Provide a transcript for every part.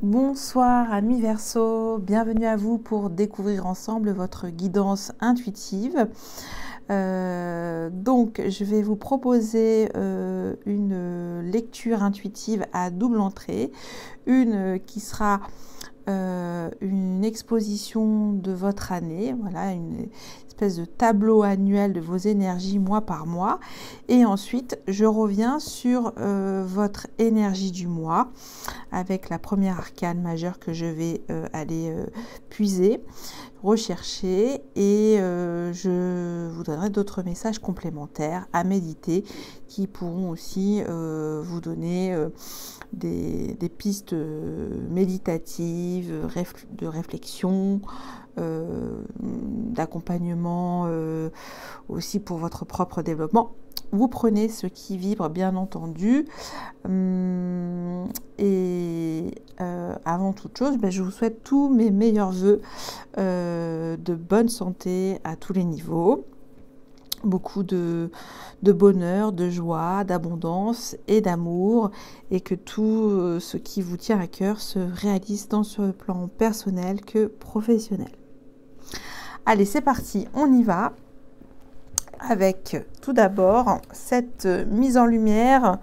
Bonsoir amis Verseau, bienvenue à vous pour découvrir ensemble votre guidance intuitive. Donc je vais vous proposer une lecture intuitive à double entrée, une qui sera une exposition de votre année, voilà, une espèce de tableau annuel de vos énergies mois par mois, et ensuite je reviens sur votre énergie du mois avec la première arcane majeure que je vais aller puiser, rechercher, et je vous donnerai d'autres messages complémentaires à méditer qui pourront aussi vous donner des pistes méditatives, de réflexion, d'accompagnement aussi pour votre propre développement. Vous prenez ce qui vibre, bien entendu. Avant toute chose, je vous souhaite tous mes meilleurs vœux de bonne santé à tous les niveaux. Beaucoup de bonheur, de joie, d'abondance et d'amour, et que tout ce qui vous tient à cœur se réalise tant sur le plan personnel que professionnel. Allez, c'est parti, on y va avec tout d'abord cette mise en lumière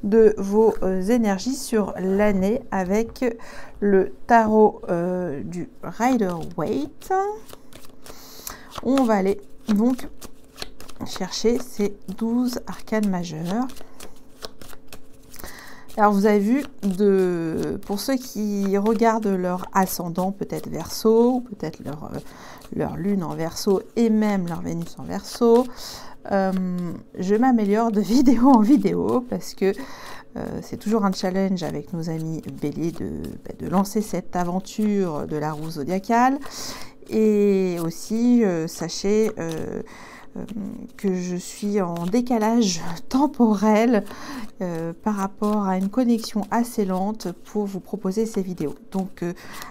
de vos énergies sur l'année avec le tarot du Rider-Waite. On va aller donc chercher ces 12 arcanes majeures. Alors vous avez vu, pour ceux qui regardent leur ascendant, peut-être Verseau, peut-être leur lune en Verseau et même leur Vénus en Verseau, je m'améliore de vidéo en vidéo parce que c'est toujours un challenge avec nos amis Bélier de lancer cette aventure de la roue zodiacale. Et aussi, sachez que je suis en décalage temporel par rapport à une connexion assez lente pour vous proposer ces vidéos. Donc,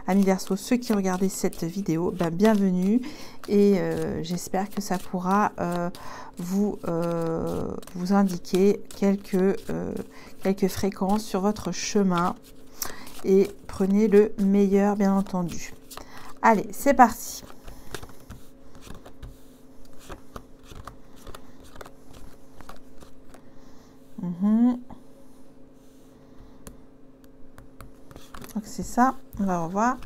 amis Verseau, ceux qui regardez cette vidéo, bienvenue, et j'espère que ça pourra vous indiquer quelques fréquences sur votre chemin, et prenez le meilleur, bien entendu. Allez, c'est parti. Donc c'est ça, on va revoir.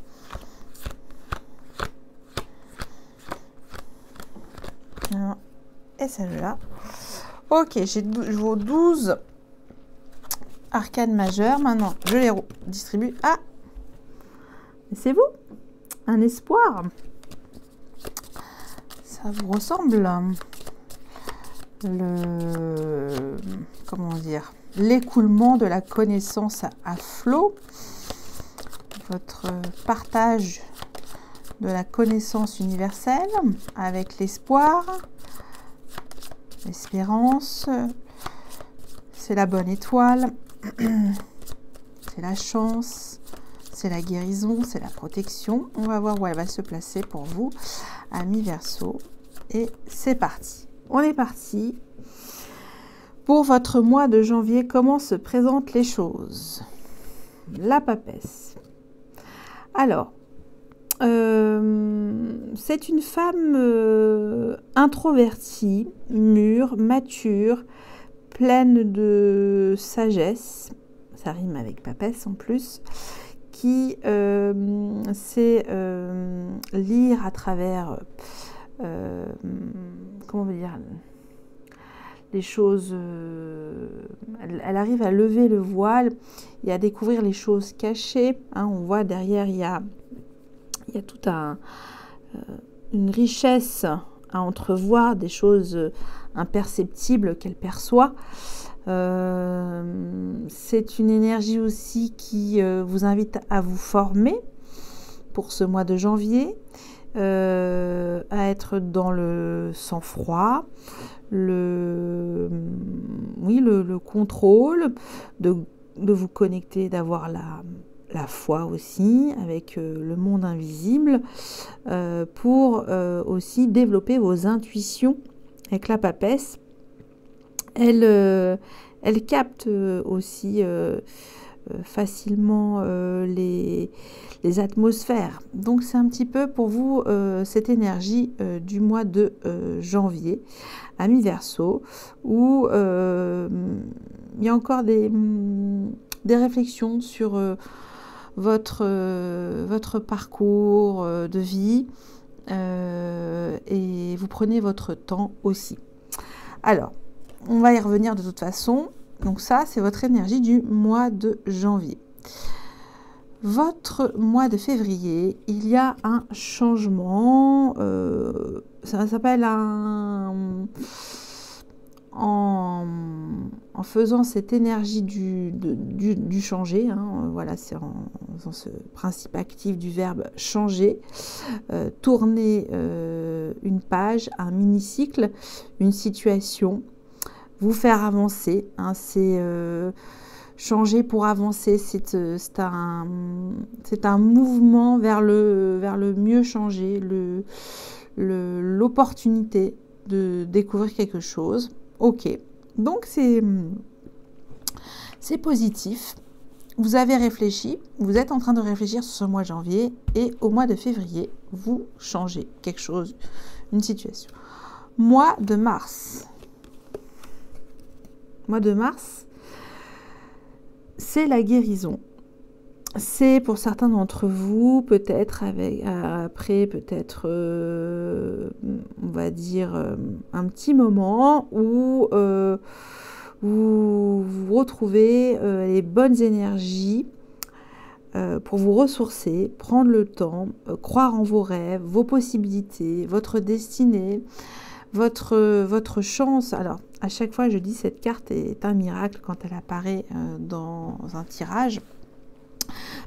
Et celle-là. Ok, j'ai vos 12 arcanes majeures. Maintenant, je les distribue. Ah, c'est vous, un espoir. Ça vous ressemble. Comment dire, l'écoulement de la connaissance à flot, votre partage de la connaissance universelle avec l'espoir, l'espérance, c'est la bonne étoile, c'est la chance, c'est la guérison, c'est la protection. On va voir où elle va se placer pour vous, amis Verseau, et c'est parti. On est parti. Pour votre mois de janvier, comment se présentent les choses? La papesse. Alors, c'est une femme introvertie, mûre, mature, pleine de sagesse. Ça rime avec papesse en plus. Qui sait lire à travers... comment on veut dire, les choses, elle arrive à lever le voile et à découvrir les choses cachées. On voit derrière, il y a toute une richesse à entrevoir, des choses imperceptibles qu'elle perçoit. C'est une énergie aussi qui vous invite à vous former pour ce mois de janvier. À être dans le sang-froid, le contrôle, de vous connecter, d'avoir la foi aussi avec le monde invisible, pour aussi développer vos intuitions avec la papesse. Elle capte aussi facilement les atmosphères. Donc c'est un petit peu pour vous cette énergie du mois de janvier à mi-Verseau, où il y a encore des réflexions sur votre parcours de vie, et vous prenez votre temps aussi. Alors, on va y revenir de toute façon. Donc ça, c'est votre énergie du mois de janvier. Votre mois de février, il y a un changement. Ça s'appelle en faisant cette énergie du changer, hein, voilà, c'est en faisant ce principe actif du verbe changer, tourner une page, un mini-cycle, une situation, vous faire avancer, hein, c'est changer pour avancer, c'est un mouvement vers le mieux changer, l'opportunité de découvrir quelque chose. Ok, donc c'est positif. Vous avez réfléchi, vous êtes en train de réfléchir sur ce mois de janvier, et au mois de février, vous changez quelque chose, une situation. Mois de mars. Mois de mars, c'est la guérison. C'est pour certains d'entre vous, peut-être après, peut-être, on va dire, un petit moment où vous retrouvez les bonnes énergies pour vous ressourcer, prendre le temps, croire en vos rêves, vos possibilités, votre destinée, votre chance. Alors, à chaque fois, je dis cette carte est un miracle quand elle apparaît dans un tirage,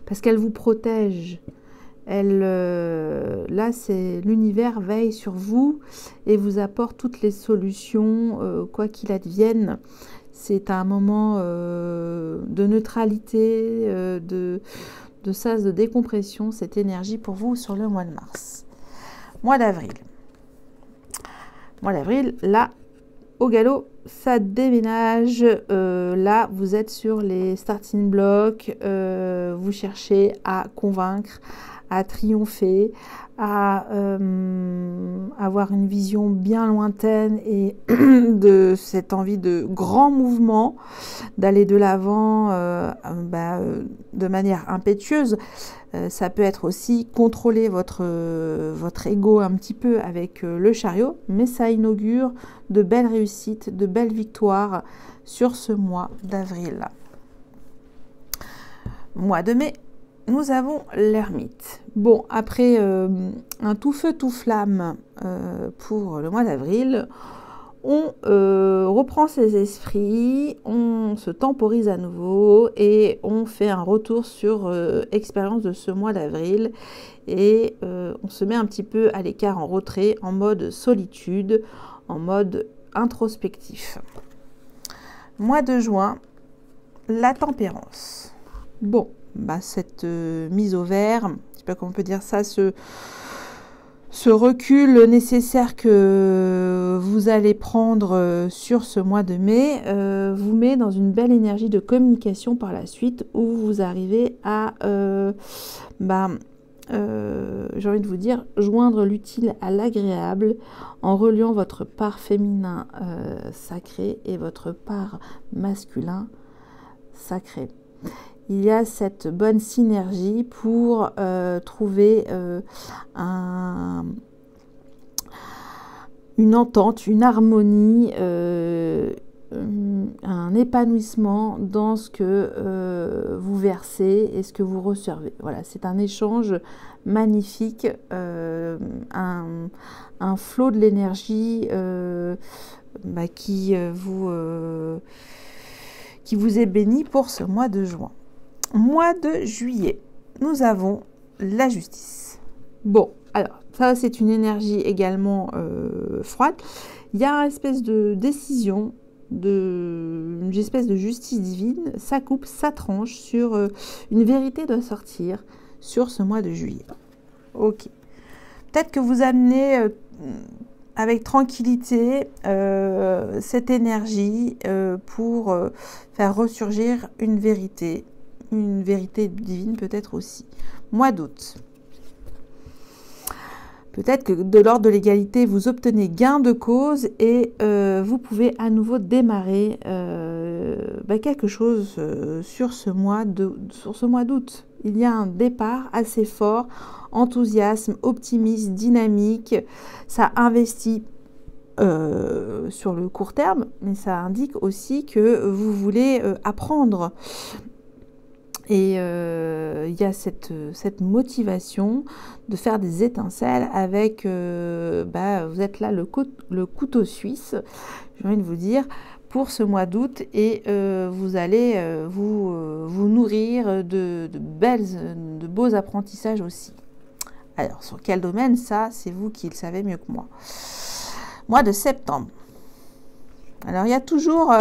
parce qu'elle vous protège. Là, c'est l'univers veille sur vous et vous apporte toutes les solutions, quoi qu'il advienne. C'est un moment de neutralité, de sas de décompression, cette énergie pour vous sur le mois de mars. Mois d'avril. Mois d'avril, là, au galop, ça déménage. Là, vous êtes sur les starting blocks. Vous cherchez à convaincre, à triompher, à avoir une vision bien lointaine et de cette envie de grand mouvement, d'aller de l'avant de manière impétueuse. Ça peut être aussi contrôler votre ego un petit peu avec le chariot, mais ça inaugure de belles réussites, de belles victoires sur ce mois d'avril. Mois de mai, nous avons l'ermite. Bon, après un tout feu tout flamme pour le mois d'avril, on reprend ses esprits, on se temporise à nouveau et on fait un retour sur expérience de ce mois d'avril, et on se met un petit peu à l'écart, en retrait, en mode solitude, en mode introspectif. Mois de juin, la tempérance. Bon, cette mise au vert, je ne sais pas comment on peut dire ça, ce recul nécessaire que vous allez prendre sur ce mois de mai vous met dans une belle énergie de communication par la suite, où vous arrivez à, j'ai envie de vous dire, joindre l'utile à l'agréable en reliant votre part féminin sacré et votre part masculin sacré. Il y a cette bonne synergie pour trouver une entente, une harmonie, un épanouissement dans ce que vous versez et ce que vous recevez. Voilà, c'est un échange magnifique, un flot de l'énergie qui vous est béni pour ce mois de juin. Mois de juillet, nous avons la justice. Bon, alors, ça c'est une énergie également froide. Il y a une espèce de décision, une espèce de justice divine. Ça coupe, ça tranche sur une vérité doit sortir sur ce mois de juillet. Ok. Peut-être que vous amenez avec tranquillité cette énergie pour faire ressurgir une vérité une vérité divine peut-être aussi. Mois d'août. Peut-être que de l'ordre de l'égalité, vous obtenez gain de cause et vous pouvez à nouveau démarrer quelque chose sur ce mois d'août. Il y a un départ assez fort, enthousiasme, optimisme, dynamique. Ça investit sur le court terme, mais ça indique aussi que vous voulez apprendre. Et il y a cette motivation de faire des étincelles avec, vous êtes là le couteau suisse, j'ai envie de vous dire, pour ce mois d'août et vous allez vous nourrir de beaux apprentissages aussi. Alors, sur quel domaine? Ça, c'est vous qui le savez mieux que moi. Mois de septembre. Alors, il y a toujours...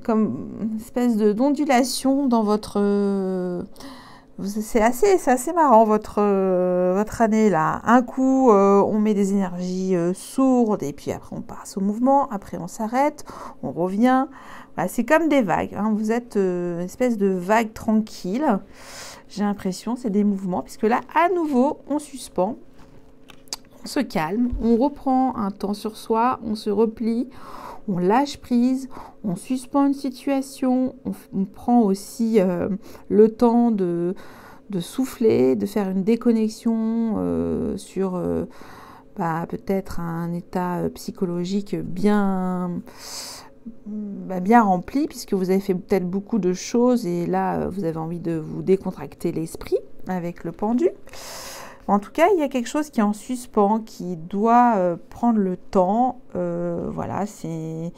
comme une espèce d'ondulation dans votre... c'est assez marrant votre année là. Un coup, on met des énergies sourdes et puis après on passe au mouvement. Après on s'arrête, on revient. Voilà, c'est comme des vagues. Hein. Vous êtes une espèce de vague tranquille. J'ai l'impression, c'est des mouvements. Puisque là, à nouveau, on suspend. On se calme. On reprend un temps sur soi. On se replie. On lâche prise, on suspend une situation, on prend aussi le temps de souffler, de faire une déconnexion sur peut-être un état psychologique bien rempli, puisque vous avez fait peut-être beaucoup de choses et là, vous avez envie de vous décontracter l'esprit avec le pendu. En tout cas, il y a quelque chose qui est en suspens, qui doit prendre le temps. Voilà, c'est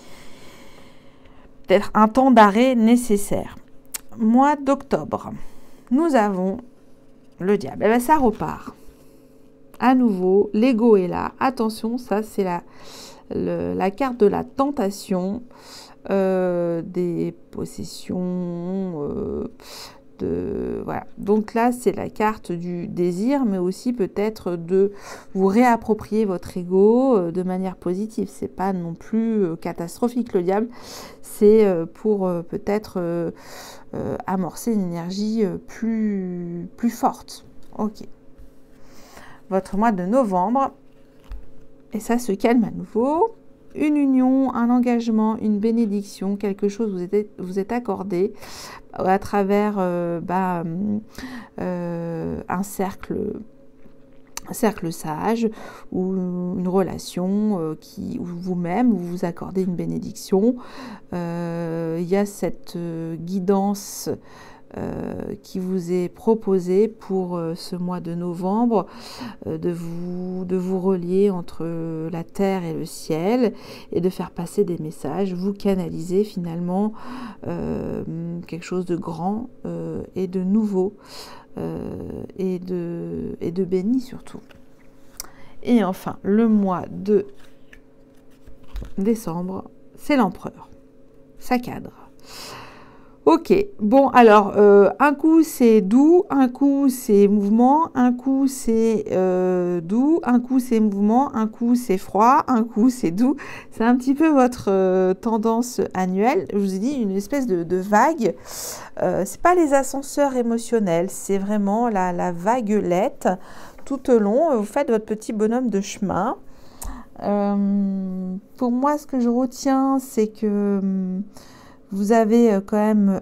peut-être un temps d'arrêt nécessaire. Mois d'octobre, nous avons le diable. Eh bien, ça repart. À nouveau, l'ego est là. Attention, ça c'est la carte de la tentation, des possessions... voilà. Donc là, c'est la carte du désir, mais aussi peut-être de vous réapproprier votre ego de manière positive. C'est pas non plus catastrophique le diable, c'est pour peut-être amorcer une énergie plus forte. Ok. Votre mois de novembre, et ça se calme à nouveau. Une union, un engagement, une bénédiction, quelque chose vous est accordé à travers un cercle sage ou une relation où vous-même vous accordez une bénédiction. Il y a cette guidance qui vous est proposée pour ce mois de novembre, de vous relier entre la terre et le ciel et de faire passer des messages, vous canaliser finalement quelque chose de grand et de nouveau et de béni surtout. Et enfin, le mois de décembre, c'est l'empereur. Ça cadre. Ok, bon alors, un coup c'est doux, un coup c'est mouvement, un coup c'est doux, un coup c'est mouvement, un coup c'est froid, un coup c'est doux. C'est un petit peu votre tendance annuelle. Je vous ai dit, une espèce de vague. C'est pas les ascenseurs émotionnels, c'est vraiment la vaguelette. Tout au long, vous faites votre petit bonhomme de chemin. Pour moi, ce que je retiens, c'est que... vous avez quand même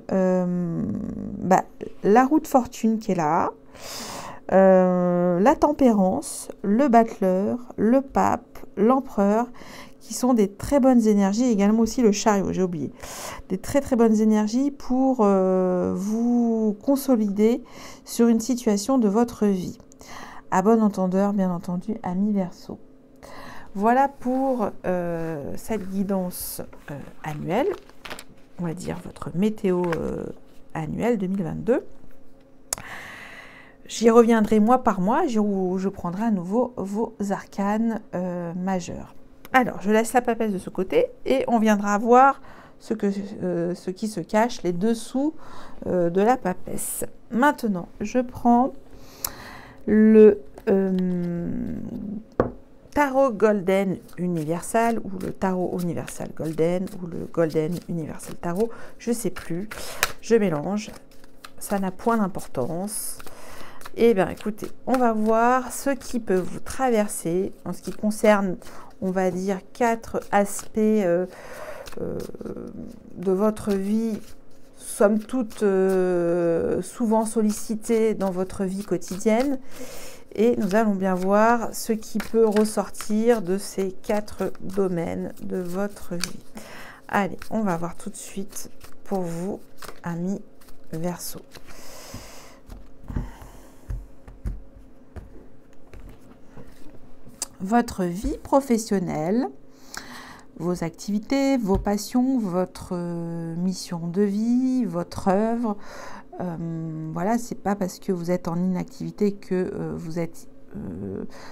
la roue de fortune qui est là, la tempérance, le battleur, le pape, l'empereur, qui sont des très bonnes énergies, également aussi le chariot, j'ai oublié. Des très très bonnes énergies pour vous consolider sur une situation de votre vie. À bon entendeur, bien entendu, amis Verseau. Voilà pour cette guidance annuelle. On va dire votre météo annuelle 2022. J'y reviendrai mois par mois, où je prendrai à nouveau vos arcanes majeurs. Alors, je laisse la papesse de ce côté et on viendra voir ce qui se cache, les dessous de la papesse. Maintenant, je prends le Tarot Golden Universal ou le Tarot Universal Golden ou le Golden Universal Tarot, je ne sais plus, je mélange. ça n'a point d'importance. Eh bien, écoutez, on va voir ce qui peut vous traverser en ce qui concerne, on va dire, 4 aspects de votre vie, somme toute souvent sollicités dans votre vie quotidienne. Et nous allons bien voir ce qui peut ressortir de ces 4 domaines de votre vie. Allez, on va voir tout de suite pour vous, amis Verseau. Votre vie professionnelle, vos activités, vos passions, votre mission de vie, votre œuvre. Voilà, c'est pas parce que vous êtes en inactivité que vous êtes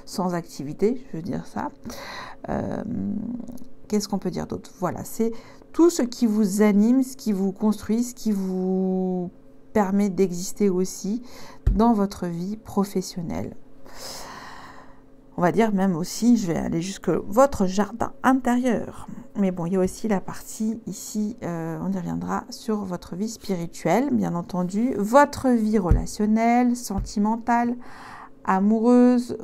sans activité, je veux dire ça. Qu'est-ce qu'on peut dire d'autre? Voilà, c'est tout ce qui vous anime, ce qui vous construit, ce qui vous permet d'exister aussi dans votre vie professionnelle. On va dire même aussi, je vais aller jusque votre jardin intérieur. Mais bon, il y a aussi la partie ici, on y reviendra, sur votre vie spirituelle, bien entendu. Votre vie relationnelle, sentimentale, amoureuse,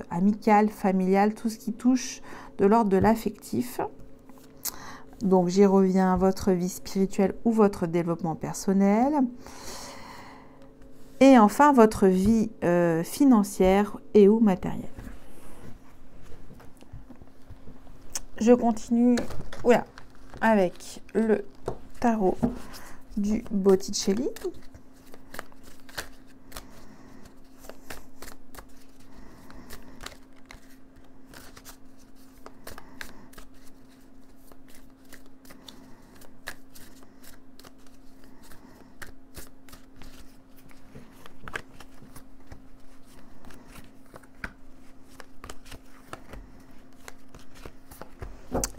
amicale, familiale, tout ce qui touche de l'ordre de l'affectif. Donc, j'y reviens, votre vie spirituelle ou votre développement personnel. Et enfin, votre vie financière et ou matérielle. Je continue avec le tarot du Botticelli.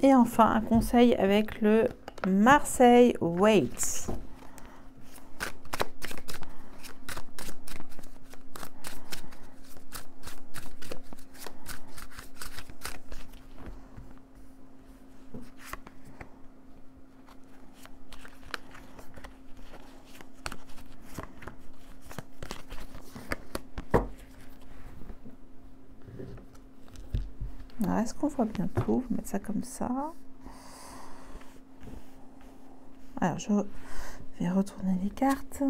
Et enfin, un conseil avec le Marseille Waite. Est-ce qu'on voit bien tout? Je vais mettre ça comme ça. Alors, je vais retourner les cartes.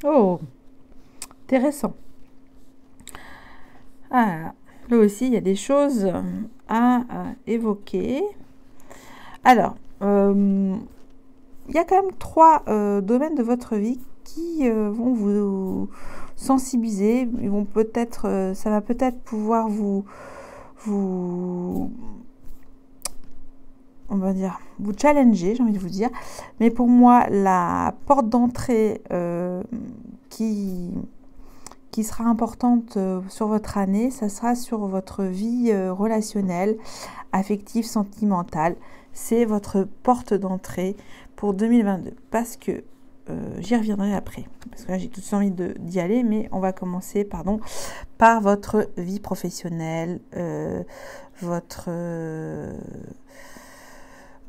Oh, intéressant. Ah, là aussi, il y a des choses à évoquer. Alors, il y a quand même 3 domaines de votre vie qui vont vous sensibiliser. Ils vont peut-être, ça va peut-être pouvoir vous on va dire, vous challenger, j'ai envie de vous dire. Mais pour moi, la porte d'entrée qui sera importante sur votre année, ça sera sur votre vie relationnelle, affective, sentimentale. C'est votre porte d'entrée pour 2022. Parce que, j'y reviendrai après. Parce que là, j'ai tout de suite envie d'y aller, mais on va commencer, par votre vie professionnelle,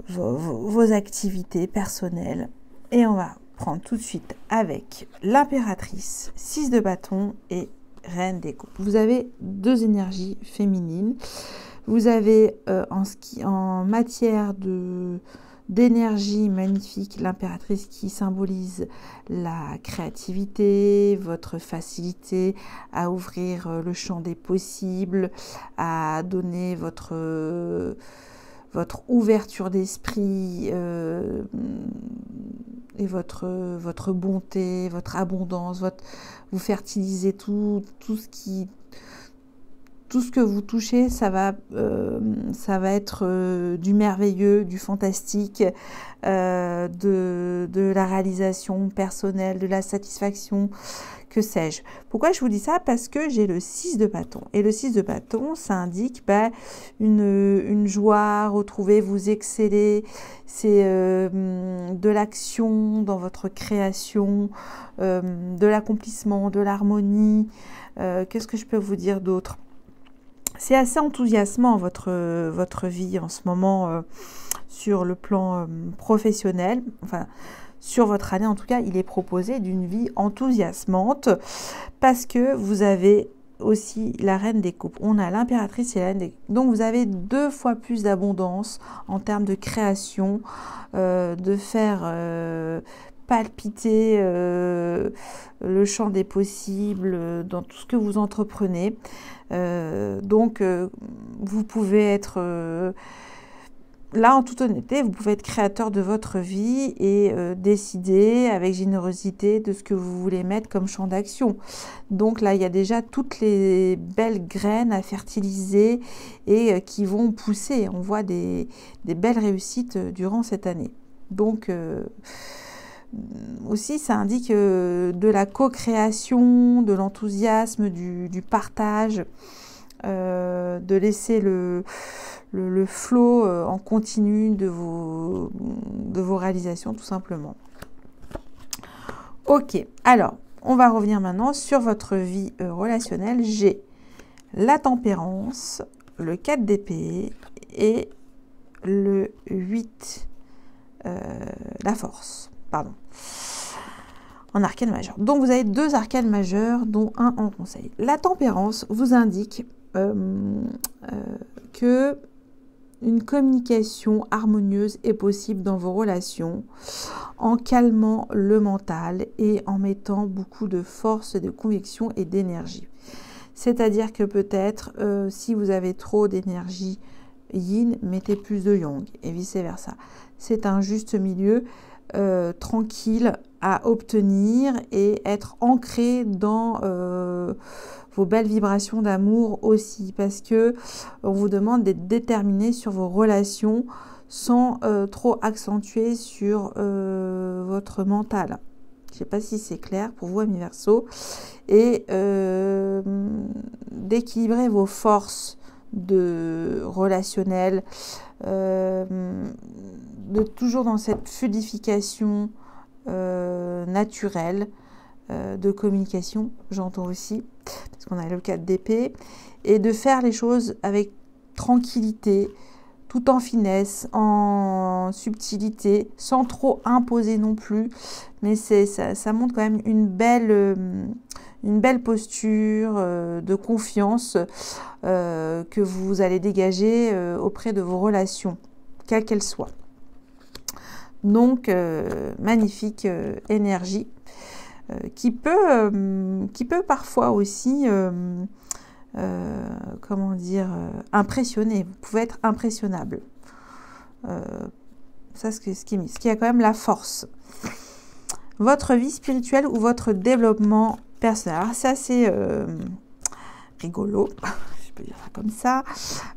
vos activités personnelles. Et on va prendre tout de suite avec l'impératrice, 6 de bâton et reine des coupes. Vous avez 2 énergies féminines. Vous avez en matière d'énergie magnifique, l'impératrice qui symbolise la créativité, votre facilité à ouvrir le champ des possibles, à donner votre ouverture d'esprit et votre bonté, votre abondance, vous fertilisez tout tout ce que vous touchez, ça va être du merveilleux, du fantastique, de la réalisation personnelle, de la satisfaction, que sais-je. Pourquoi je vous dis ça? Parce que j'ai le 6 de bâton. Et le 6 de bâton, ça indique une joie retrouvée, vous excellez. C'est de l'action dans votre création, de l'accomplissement, de l'harmonie. Qu'est-ce que je peux vous dire d'autre? C'est assez enthousiasmant votre vie en ce moment sur le plan professionnel. Enfin, sur votre année, en tout cas, il est proposé d'une vie enthousiasmante parce que vous avez aussi la reine des coupes. On a l'impératrice et la reine des coupes. Donc, vous avez 2 fois plus d'abondance en termes de création, de faire palpiter le champ des possibles dans tout ce que vous entreprenez. Donc, vous pouvez être... là, en toute honnêteté, vous pouvez être créateur de votre vie et décider avec générosité de ce que vous voulez mettre comme champ d'action. Donc là, il y a déjà toutes les belles graines à fertiliser et qui vont pousser. On voit des belles réussites durant cette année. Donc, aussi, ça indique de la co-création, de l'enthousiasme, du partage, de laisser le flow en continu de vos réalisations, tout simplement. Ok, alors, on va revenir maintenant sur votre vie relationnelle. J'ai la tempérance, le 4 d'épée et le 8, la force, pardon, en arcane majeur. Donc, vous avez 2 arcanes majeurs, dont un en conseil. La tempérance vous indique que une communication harmonieuse est possible dans vos relations en calmant le mental et en mettant beaucoup de force, de conviction et d'énergie. C'est-à-dire que peut-être si vous avez trop d'énergie yin, mettez plus de yang et vice-versa. C'est un juste milieu tranquille à obtenir et être ancré dans vos belles vibrations d'amour aussi, parce que on vous demande d'être déterminé sur vos relations sans trop accentuer sur votre mental. Je ne sais pas si c'est clair pour vous, amis Verseaux. Et d'équilibrer vos forces de relationnelles, de toujours dans cette fluidification naturelle de communication, j'entends aussi, parce qu'on a le 4 d'épée, et de faire les choses avec tranquillité, tout en finesse, en subtilité, sans trop imposer non plus, mais ça montre quand même une belle posture de confiance que vous allez dégager auprès de vos relations, quelles qu'elles soient. Donc, magnifique énergie qui peut parfois aussi, comment dire, impressionner. Vous pouvez être impressionnable. Ça, ce qui a quand même la force. Votre vie spirituelle ou votre développement personnel. Alors, c'est assez rigolo, je peux dire ça comme ça.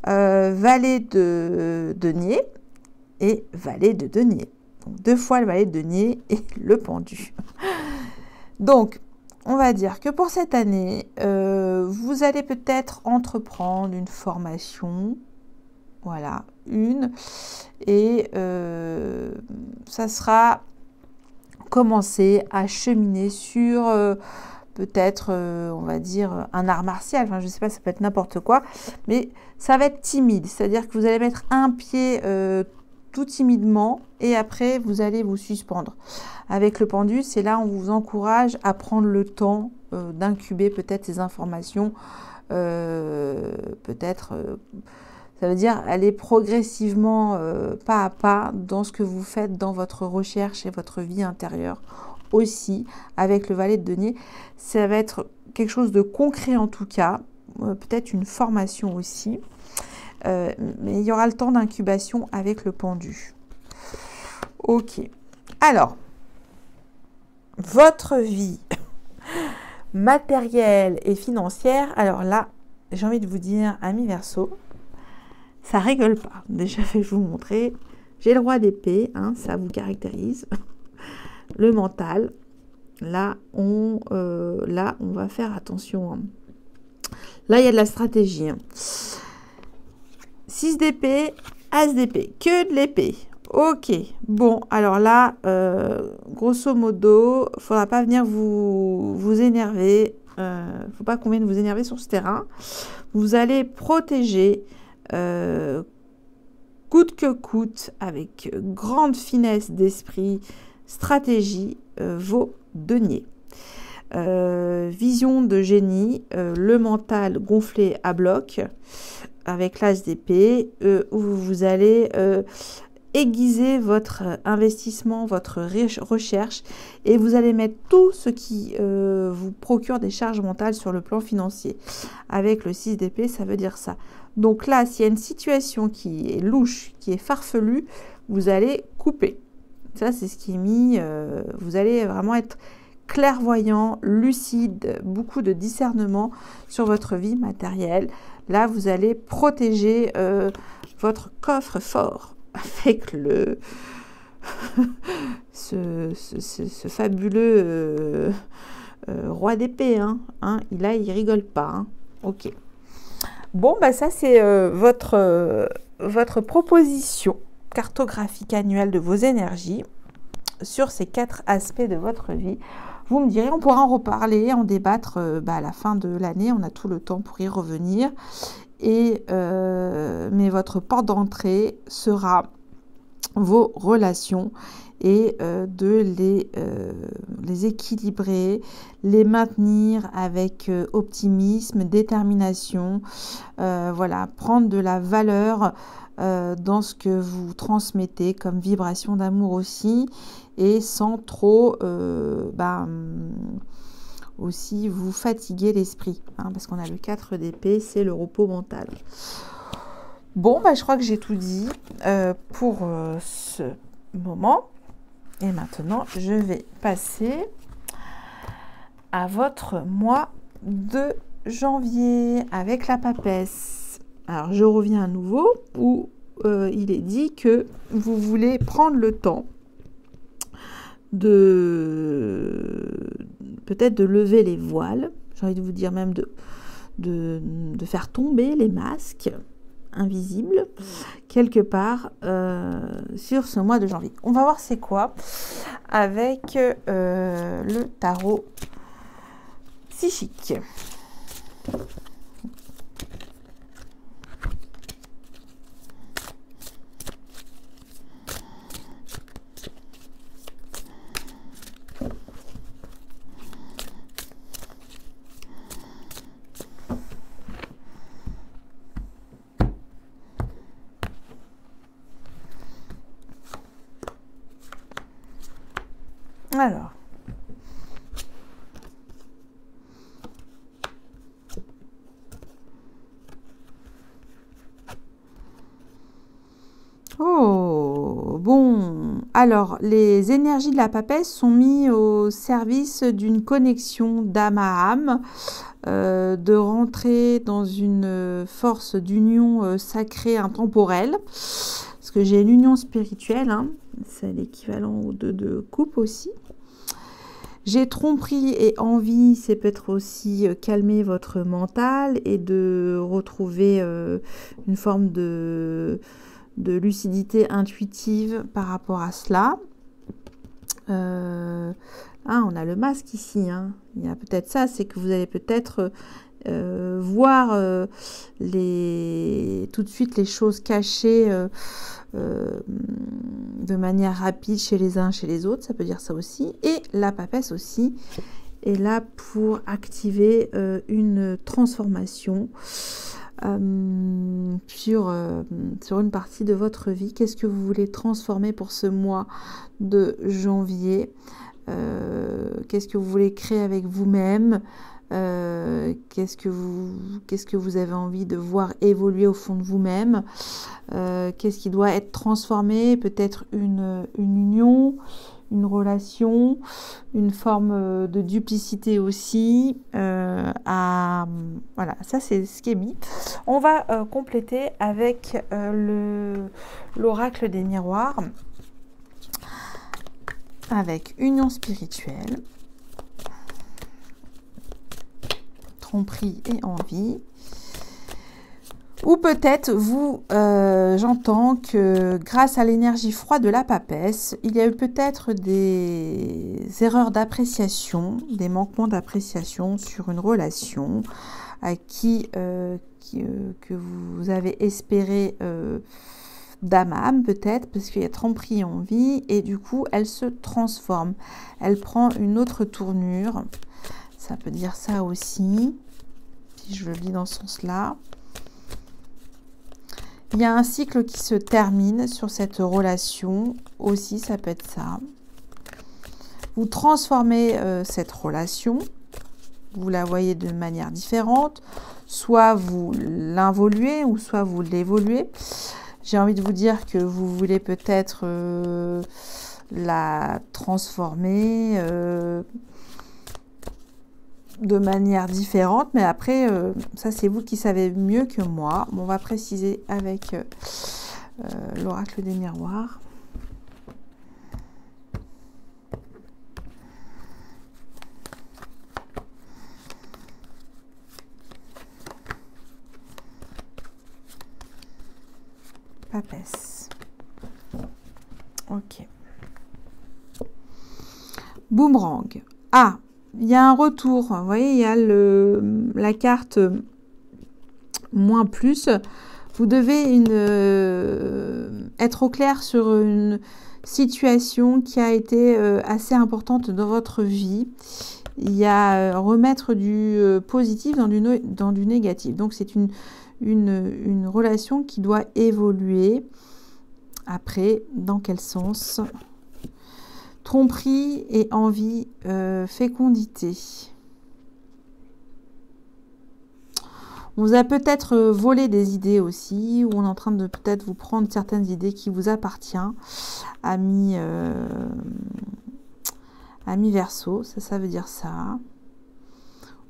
Valet de denier et valet de denier. Donc, 2 fois le valet de denier et le pendu. Donc, on va dire que pour cette année, vous allez peut-être entreprendre une formation. Voilà, et ça sera commencer à cheminer sur peut-être, on va dire, un art martial. Enfin, je ne sais pas, ça peut être n'importe quoi, mais ça va être timide. C'est-à-dire que vous allez mettre un pied tout timidement et après, vous allez vous suspendre. Avec le pendu, c'est là où on vous encourage à prendre le temps d'incuber peut-être ces informations, peut-être... ça veut dire aller progressivement, pas à pas, dans ce que vous faites dans votre recherche et votre vie intérieure aussi, avec le valet de denier. Ça va être quelque chose de concret en tout cas, peut-être une formation aussi, mais il y aura le temps d'incubation avec le pendu. Ok, alors, votre vie matérielle et financière, alors là, j'ai envie de vous dire, amis Verseau, ça rigole pas. Déjà, je vais vous montrer. J'ai le roi d'épée, hein, ça vous caractérise. Le mental. Là, on va faire attention. Hein. Là, il y a de la stratégie. Hein. 6 d'épée, As d'épée. Que de l'épée. Ok. Bon, alors là, grosso modo, il ne faudra pas venir vous énerver. Faut pas qu'on vienne vous énerver sur ce terrain. Vous allez protéger coûte que coûte, avec grande finesse d'esprit, stratégie, vos deniers. Vision de génie, le mental gonflé à bloc, avec l'as d'épée, où vous allez aiguiser votre investissement, votre recherche, et vous allez mettre tout ce qui vous procure des charges mentales sur le plan financier. Avec le 6 d'épée, ça veut dire ça. Donc là, s'il y a une situation qui est louche, qui est farfelue, vous allez couper. Ça, c'est ce qui est mis. Vous allez vraiment être clairvoyant, lucide, beaucoup de discernement sur votre vie matérielle. Là, vous allez protéger votre coffre-fort avec le ce fabuleux roi d'épée. Hein. Là, il rigole pas. Hein. Ok. Bon, bah ça, c'est votre proposition cartographique annuelle de vos énergies sur ces 4 aspects de votre vie. Vous me direz, on pourra en reparler, en débattre à la fin de l'année. On a tout le temps pour y revenir. Mais votre porte d'entrée sera vos relations et de les équilibrer, les maintenir avec optimisme, détermination, voilà, prendre de la valeur dans ce que vous transmettez comme vibration d'amour aussi, et sans trop aussi vous fatiguer l'esprit, hein, parce qu'on a le 4 d'épée, c'est le repos mental. Bon, je crois que j'ai tout dit pour ce moment. Et maintenant, je vais passer à votre mois de janvier avec la papesse. Alors, je reviens à nouveau où il est dit que vous voulez prendre le temps peut-être de lever les voiles. J'ai envie de vous dire même de faire tomber les masques invisible quelque part sur ce mois de janvier. On va voir c'est quoi avec le tarot psychique. Alors, oh, bon, alors les énergies de la papesse sont mises au service d'une connexion d'âme à âme, de rentrer dans une force d'union sacrée intemporelle, parce que j'ai une union spirituelle, hein, c'est l'équivalent de coupe aussi. J'ai tromperie et envie, c'est peut-être aussi calmer votre mental et de retrouver une forme de lucidité intuitive par rapport à cela. On a le masque ici. Hein. Il y a peut-être ça, c'est que vous allez peut-être voir tout de suite les choses cachées de manière rapide chez les uns, chez les autres, ça peut dire ça aussi. Et la papesse aussi est là pour activer une transformation sur une partie de votre vie. Qu'est-ce que vous voulez transformer pour ce mois de janvier? Qu'est-ce que vous voulez créer avec vous-même? Qu'est-ce que vous avez envie de voir évoluer au fond de vous-même? Qu'est-ce qui doit être transformé? Peut-être une union, une relation, une forme de duplicité aussi. Voilà, ça c'est ce qui est mis. On va compléter avec l'oracle des miroirs, avec union spirituelle, tromperie et envie. Ou peut-être vous, j'entends que grâce à l'énergie froide de la papesse, il y a eu peut-être des erreurs d'appréciation, des manquements d'appréciation sur une relation à que vous avez espéré d'âme à âme peut-être, parce qu'il y a tromperie et envie, et du coup elle se transforme, elle prend une autre tournure. Ça peut dire ça aussi, si je le lis dans ce sens-là. Il y a un cycle qui se termine sur cette relation, aussi ça peut être ça. Vous transformez cette relation, vous la voyez de manière différente, soit vous l'involuez ou soit vous l'évoluez. J'ai envie de vous dire que vous voulez peut-être la transformer de manière différente, mais après ça c'est vous qui savez mieux que moi. Bon, on va préciser avec l'oracle des miroirs. Papesse. Ok. Boomerang. Ah, il y a un retour. Vous voyez, il y a la carte moins plus. Vous devez être au clair sur une situation qui a été assez importante dans votre vie. Il y a remettre du positif dans du négatif. Donc, c'est une relation qui doit évoluer. Après, dans quel sens? Tromperie et envie, fécondité. On vous a peut-être volé des idées aussi, ou on est en train de peut-être vous prendre certaines idées qui vous appartiennent, ami Verseau, ça veut dire ça.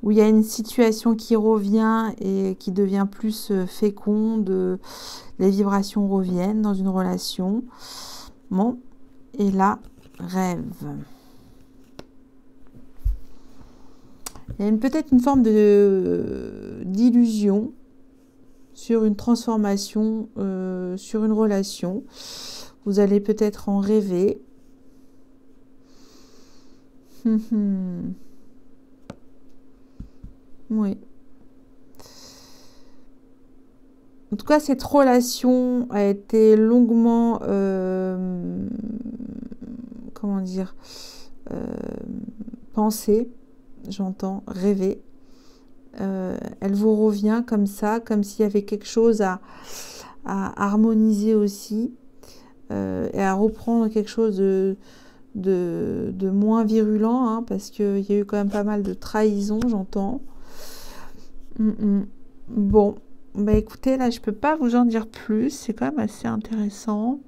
Où il y a une situation qui revient et qui devient plus féconde, les vibrations reviennent dans une relation. Bon, et là, rêve. Il y a peut-être une forme d'illusion sur une transformation, sur une relation. Vous allez peut-être en rêver. Oui. En tout cas, cette relation a été longuement, comment dire, pensée, j'entends, rêver. Elle vous revient comme ça, comme s'il y avait quelque chose à harmoniser aussi, et à reprendre quelque chose de moins virulent, hein, parce qu'il y a eu quand même pas mal de trahison, j'entends. Bon, bah écoutez, là je peux pas vous en dire plus, c'est quand même assez intéressant.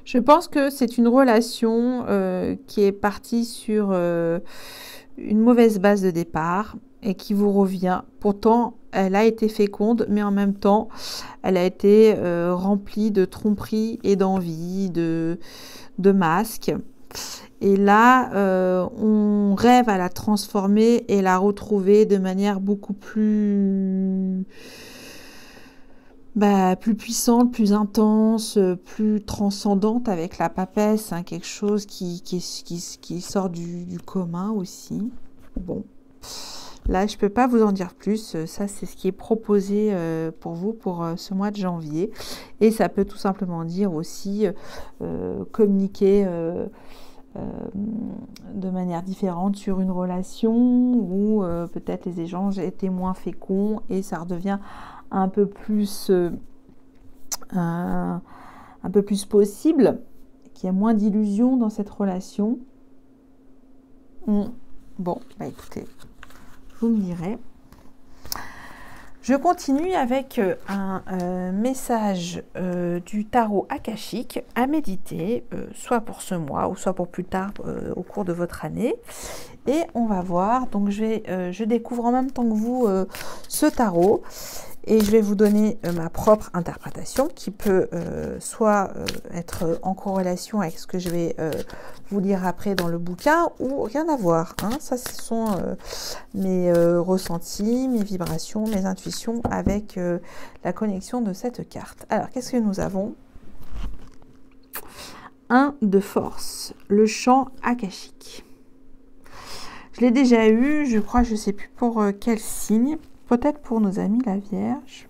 Je pense que c'est une relation qui est partie sur une mauvaise base de départ et qui vous revient. Pourtant, elle a été féconde, mais en même temps, elle a été remplie de tromperies et d'envie, de masques. Et là, on rêve à la transformer et la retrouver de manière beaucoup plus puissante, plus intense, plus transcendante avec la papesse, hein, quelque chose qui sort du commun aussi. Bon, là je peux pas vous en dire plus, ça c'est ce qui est proposé pour vous pour ce mois de janvier, et ça peut tout simplement dire aussi communiquer de manière différente sur une relation où peut-être les échanges étaient moins féconds et ça redevient un peu plus possible, qu'il y a moins d'illusions dans cette relation. Bon, bah écoutez, vous me direz. Je continue avec un message du tarot akashique à méditer, soit pour ce mois ou soit pour plus tard au cours de votre année. Et on va voir, donc je découvre en même temps que vous ce tarot et je vais vous donner ma propre interprétation qui peut soit être en corrélation avec ce que je vais vous lire après dans le bouquin ou rien à voir. Hein. Ça, ce sont mes ressentis, mes vibrations, mes intuitions avec la connexion de cette carte. Alors, qu'est-ce que nous avons? 1 de force, le champ akashique. Je l'ai déjà eu, je crois, je ne sais plus pour quel signe. Peut-être pour nos amis la Vierge.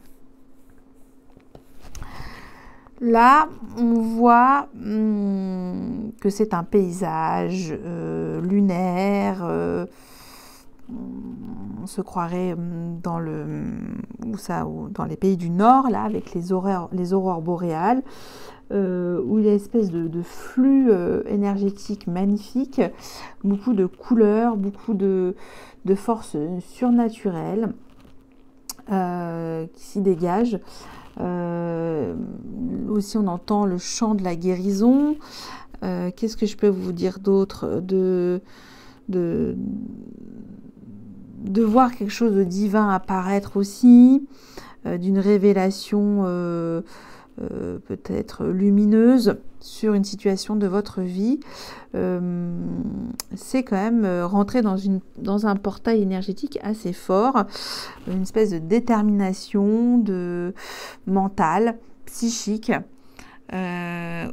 Là, on voit que c'est un paysage lunaire. On se croirait dans dans les pays du Nord, là, avec les aurores boréales, où il y a une espèce de flux énergétique magnifique, beaucoup de couleurs, beaucoup de forces surnaturelles qui s'y dégagent. Aussi, on entend le chant de la guérison. Qu'est-ce que je peux vous dire d'autre? De voir quelque chose de divin apparaître aussi, d'une révélation peut-être lumineuse sur une situation de votre vie. C'est quand même rentrer dans un portail énergétique assez fort, une espèce de détermination mentale, psychique,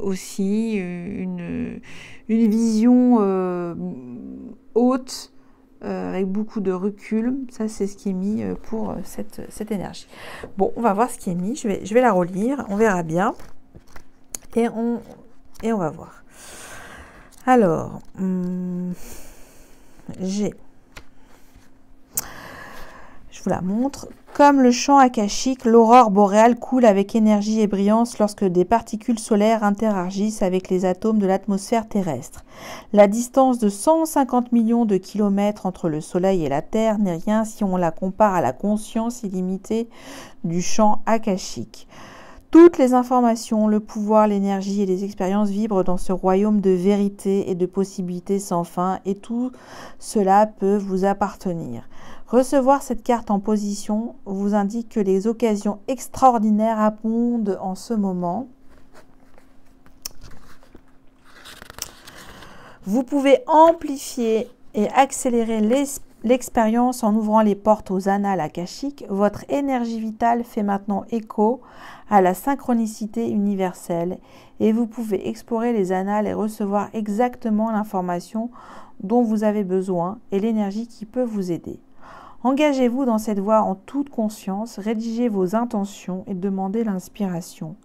aussi une vision haute, avec beaucoup de recul. Ça, c'est ce qui est mis pour cette énergie. Bon, on va voir ce qui est mis. Je vais la relire. On verra bien. Et on va voir. Alors, je vous la montre. Comme le champ akashique, l'aurore boréale coule avec énergie et brillance lorsque des particules solaires interagissent avec les atomes de l'atmosphère terrestre. La distance de 150 millions de kilomètres entre le Soleil et la Terre n'est rien si on la compare à la conscience illimitée du champ akashique. Toutes les informations, le pouvoir, l'énergie et les expériences vibrent dans ce royaume de vérité et de possibilités sans fin, et tout cela peut vous appartenir. Recevoir cette carte en position vous indique que les occasions extraordinaires abondent en ce moment. Vous pouvez amplifier et accélérer l'expérience en ouvrant les portes aux annales akashiques. Votre énergie vitale fait maintenant écho à la synchronicité universelle et vous pouvez explorer les annales et recevoir exactement l'information dont vous avez besoin et l'énergie qui peut vous aider. Engagez-vous dans cette voie en toute conscience, rédigez vos intentions et demandez l'inspiration.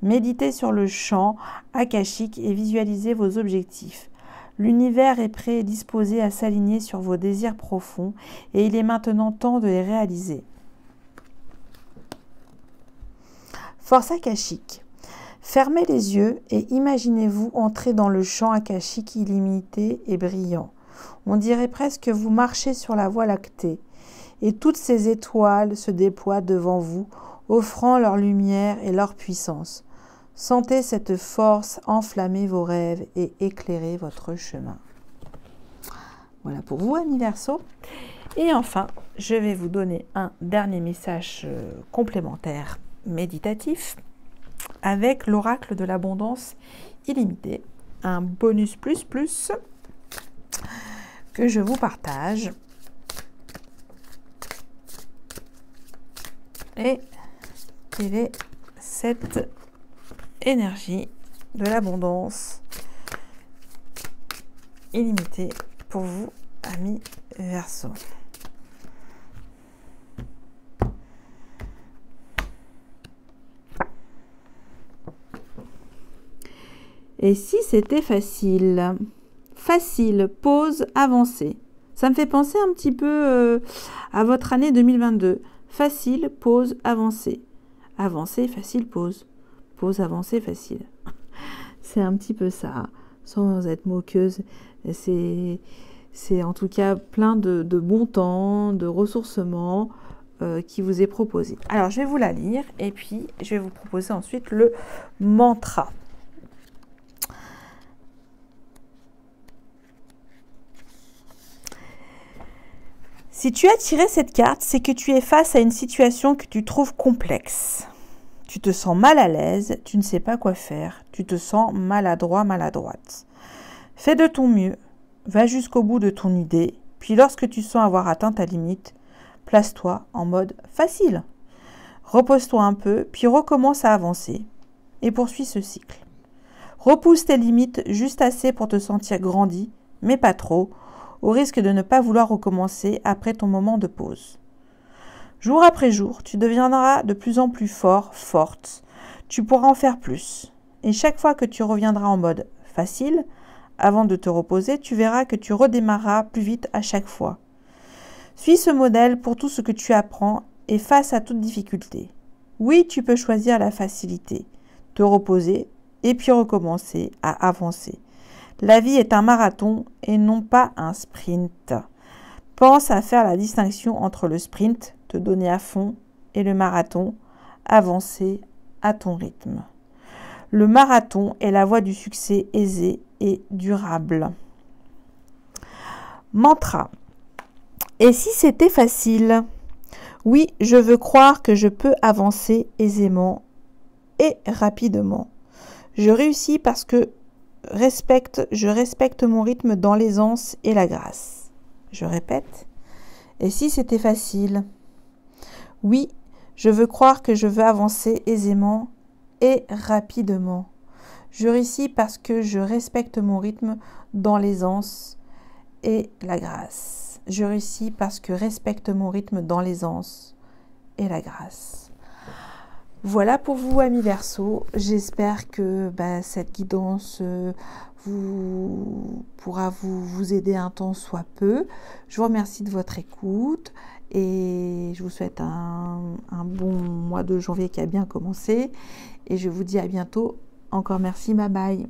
Méditez sur le champ akashique et visualisez vos objectifs. L'univers est prêt et disposé à s'aligner sur vos désirs profonds et il est maintenant temps de les réaliser. Force akashique. Fermez les yeux et imaginez-vous entrer dans le champ akashique illimité et brillant. On dirait presque que vous marchez sur la voie lactée. Et toutes ces étoiles se déploient devant vous, offrant leur lumière et leur puissance. Sentez cette force enflammer vos rêves et éclairer votre chemin. Voilà pour vous, amis Verseaux. Et enfin, je vais vous donner un dernier message complémentaire méditatif avec l'oracle de l'abondance illimitée. Un bonus plus que je vous partage. Et quelle est cette énergie de l'abondance illimitée pour vous, amis Verseaux? Et si c'était facile? Facile, pause, avancée. Ça me fait penser un petit peu à votre année 2022. Facile, pause, avancée. Avancée, facile, pause. Pause, avancée, facile. C'est un petit peu ça, sans être moqueuse. C'est C'est en tout cas plein de bon temps, de ressourcement qui vous est proposé. Alors, je vais vous la lire et puis je vais vous proposer ensuite le mantra. Si tu as tiré cette carte, c'est que tu es face à une situation que tu trouves complexe. Tu te sens mal à l'aise, tu ne sais pas quoi faire, tu te sens maladroit, maladroite. Fais de ton mieux, va jusqu'au bout de ton idée, puis lorsque tu sens avoir atteint ta limite, place-toi en mode facile. Repose-toi un peu, puis recommence à avancer et poursuis ce cycle. Repousse tes limites juste assez pour te sentir grandi, mais pas trop, au risque de ne pas vouloir recommencer après ton moment de pause. Jour après jour, tu deviendras de plus en plus fort, forte. Tu pourras en faire plus. Et chaque fois que tu reviendras en mode facile, avant de te reposer, tu verras que tu redémarreras plus vite à chaque fois. Suis ce modèle pour tout ce que tu apprends et face à toute difficulté. Oui, tu peux choisir la facilité, te reposer et puis recommencer à avancer. La vie est un marathon et non pas un sprint. Pense à faire la distinction entre le sprint, te donner à fond, et le marathon, avancer à ton rythme. Le marathon est la voie du succès aisé et durable. Mantra. Et si c'était facile? Oui, je veux croire que je peux avancer aisément et rapidement. Je réussis parce que je respecte mon rythme dans l'aisance et la grâce. Je répète. Et si c'était facile? Oui, je veux croire que je veux avancer aisément et rapidement. Je réussis parce que je respecte mon rythme dans l'aisance et la grâce. Je réussis parce que je respecte mon rythme dans l'aisance et la grâce. Voilà pour vous, amis Verseau. J'espère que cette guidance pourra vous aider un temps soit peu. Je vous remercie de votre écoute et je vous souhaite un bon mois de janvier qui a bien commencé. Et je vous dis à bientôt. Encore merci, bye bye.